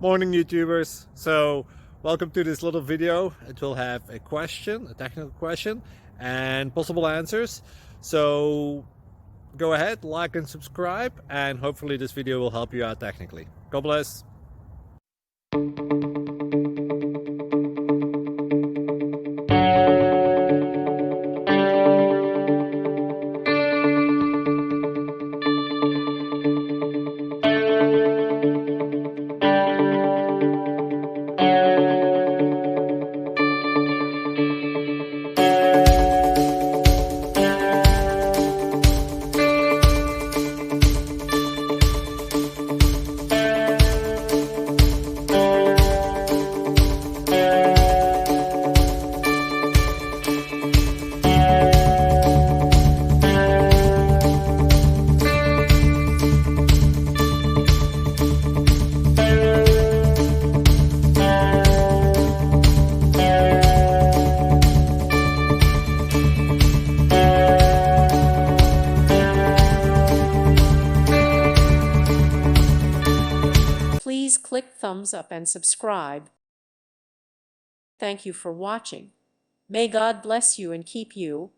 Morning YouTubers. So welcome to this little video. It will have a question, a technical question, and possible answers. So go ahead, like and subscribe, and hopefully this video will help you out technically. God bless. Please click thumbs up and subscribe. Thank you for watching. May God bless you and keep you.